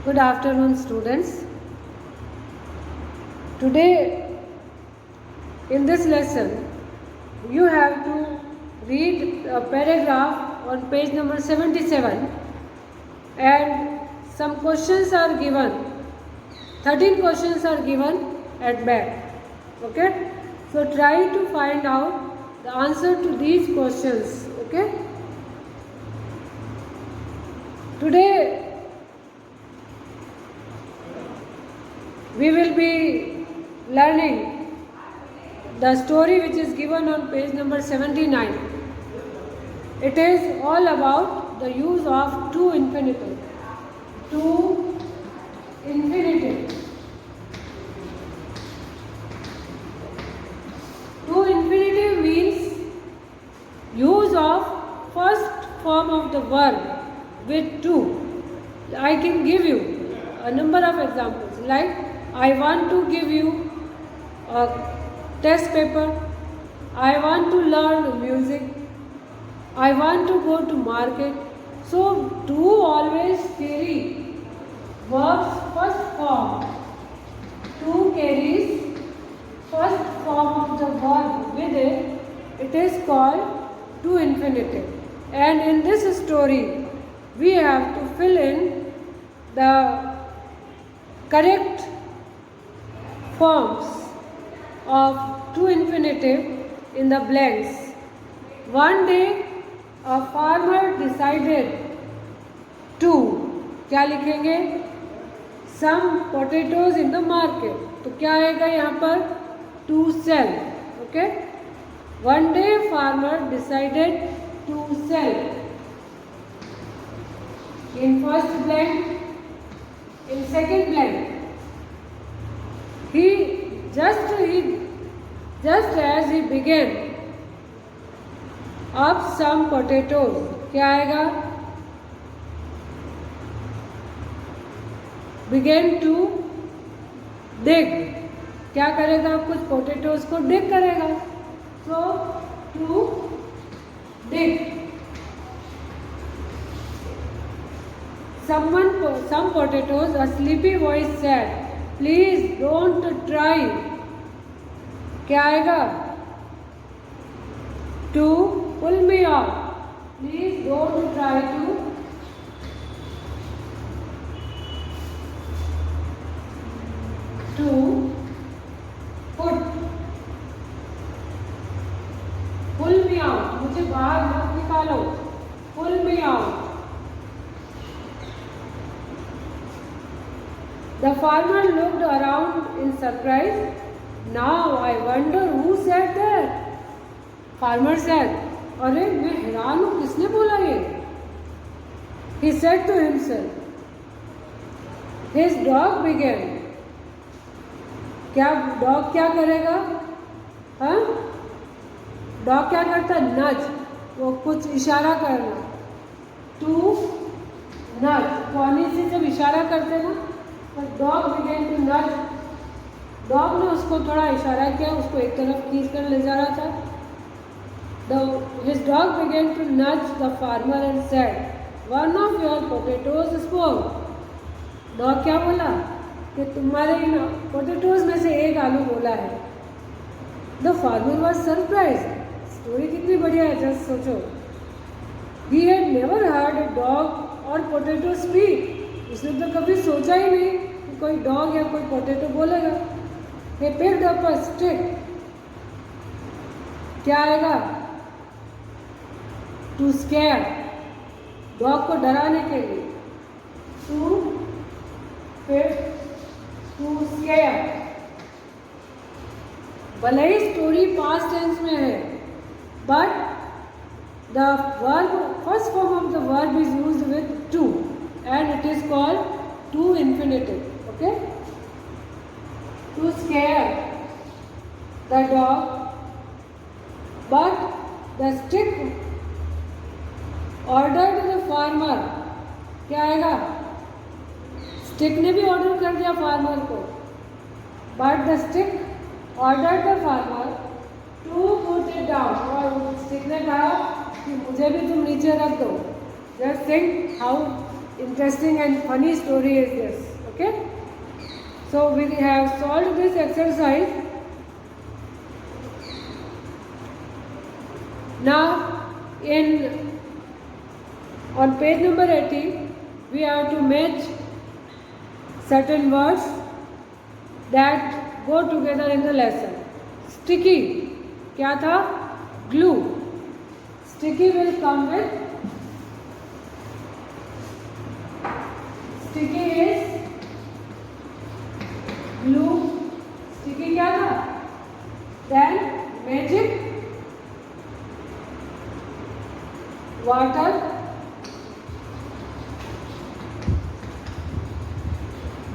Good afternoon, students. Today, in this lesson, you have to read a paragraph on page number 77, and some questions are given. 13 questions are given at back. Okay? So try to find out the answer to these questions. Okay? Today, we will be learning the story which is given on page number 79. It is all about the use of to infinitive. To infinitive. To infinitive means use of first form of the verb with to. I can give you a number of examples, like I want to give you a test paper, I want to learn music, I want to go to market. So to always carry verbs first form. To carries first form of the verb with it. It is called to infinitive. And in this story, we have to fill in the correct forms of to infinitive in the blanks. One day a farmer decided to, क्या लिखेंगे? Some potatoes in the market. तो क्या आएगा यहाँ पर? To sell. Okay? One day farmer decided to sell. In first blank, in second blank, just as he began up some potatoes, क्या आएगा? Began to dig. क्या करेगा? कुछ पोटेटोज को dig करेगा. So to dig. Some potatoes, a sleepy voice said, please don't try. क्या आएगा? To pull me out. Please don't try to put. Pull me out. मुझे बाहर मत निकालो. Pull me out. The farmer looked around in surprise. Now I wonder who said that. Farmer said, अरे मैं हैरान हूँ, किसने बोला ये? He said to himself. His dog began. क्या dog क्या करेगा? हाँ? Dog क्या करता? Nudge. वो कुछ इशारा करना. To nudge. पानी से जब इशारा करते ना, डॉग बिगेन टू नज. डॉग ने उसको थोड़ा इशारा किया, उसको एक तरफ खींच कर ले जा रहा था. His dog began to nudge the farmer and said, one of your potatoes spoiled. Dog क्या बोला? कि तुम्हारे पोटेटोज में से एक आलू बोला है. The farmer was surprised. Story कितनी बढ़िया है, जस्ट सोचो. He had never heard a dog or potato speak. उसने तो कभी सोचा ही नहीं कि कोई डॉग या कोई पोटैटो बोलेगा. He picked up a stick. क्या आएगा? To scare. डॉग को डराने के लिए. To scare. भले ही स्टोरी पास्ट टेंस में है, but the verb, first form of the verb is used with to. And it is called to infinitive. Okay? To scare the dog, but the stick ordered the farmer. क्या आएगा? Stick ने भी order कर दिया farmer को. But the stick ordered the farmer to put it down. और stick ने कहा कि मुझे भी तुम नीचे रख दो. Just think how interesting and funny story is this. Okay, so we have solved this exercise. Now on page number 80 we have to match certain words that go together in the lesson. Sticky, क्या था? Glue. Sticky will come with, sticky is glue. Sticky क्या था? Then magic, water,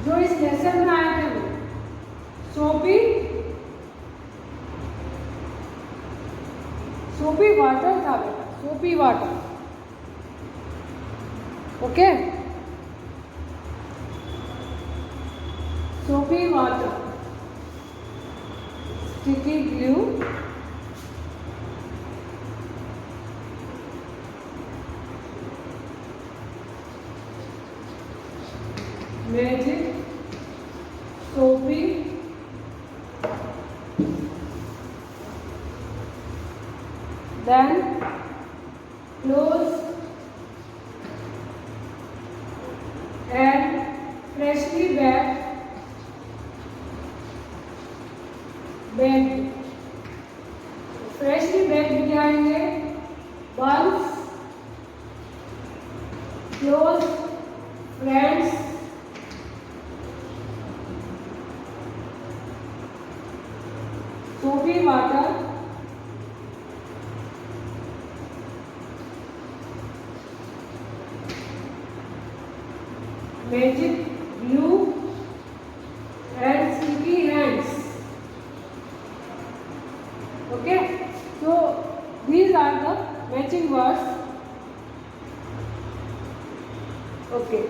जो इस lesson में आए थे वो सोपी वाटर था बेटा, सोपी वाटर. ओके, सोपी वाटर, स्टिकी ग्लू, मैजिक, सोपी, then close and freshly baked bread. Freshly baked क्या आएंगे? Buns, close friends, soapy water, magic glue and sticky hands. Okay, so these are the matching words. Okay,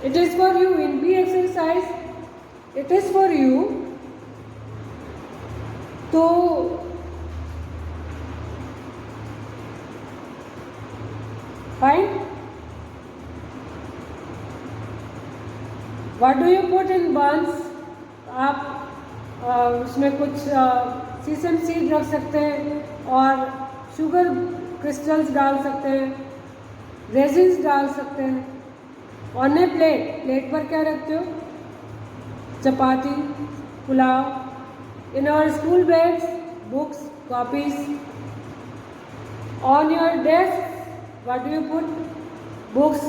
it is for you in B exercise. It is for you to find what do you put in buns. आप उसमें कुछ सीसम seed रख सकते हैं और sugar crystals डाल सकते हैं, रेजिन्स डाल सकते हैं. ऑन ए प्लेट पर क्या रखते हो? Chapati, pulao. In our school bags, books, copies. On your desk, what do you put? Books,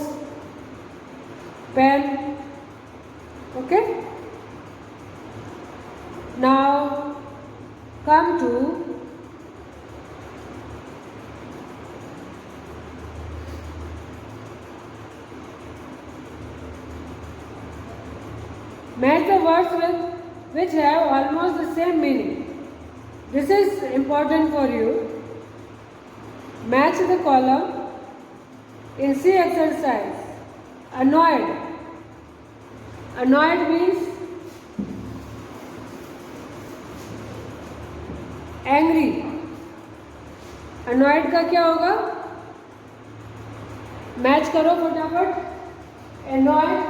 pen. Okay, now come to match the words which have almost the same meaning. This is important for you. Match the column in C exercise. Annoyed. Annoyed means angry. Annoyed का क्या होगा? Match करो फटाफट. Annoyed,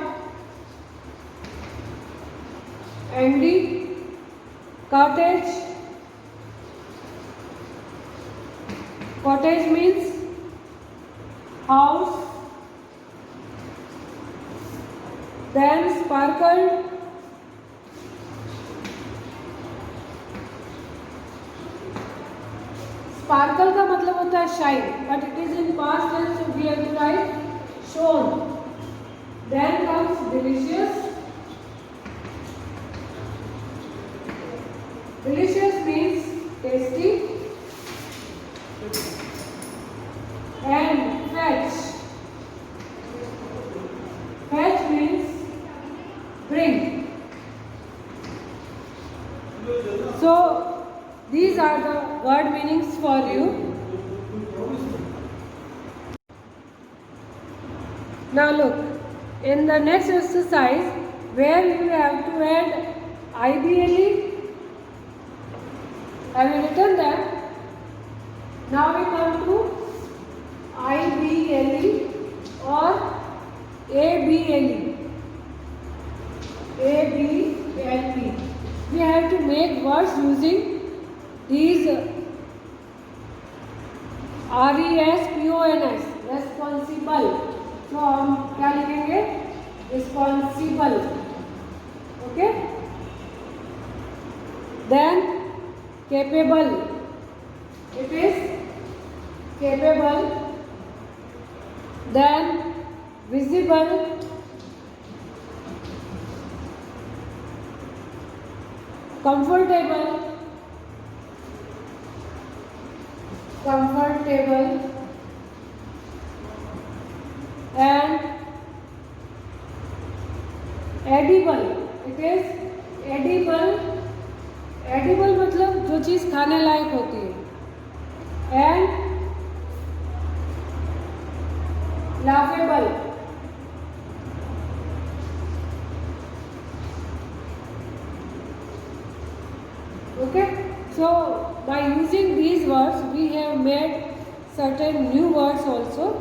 angry, cottage. Cottage means house. Then sparkle, sparkle का मतलब होता है shine, but it is in past tense, so we have to write shone. Then comes delicious. Delicious means tasty. And fetch. Fetch means bring. So these are the word meanings for you. Now look, in the next exercise where you have to add IBLE, have you written that? Now we come to IBLE or able. able. We have to make words using these RESPONS, responsible. तो हम क्या लिखेंगे? Responsible. Okay? Then capable. It is capable. Then visible. Comfortable. And edible. It is edible. edible मतलब जो चीज़ खाने लायक होती है. And laughable. Okay, so by using these words we have made certain new words also.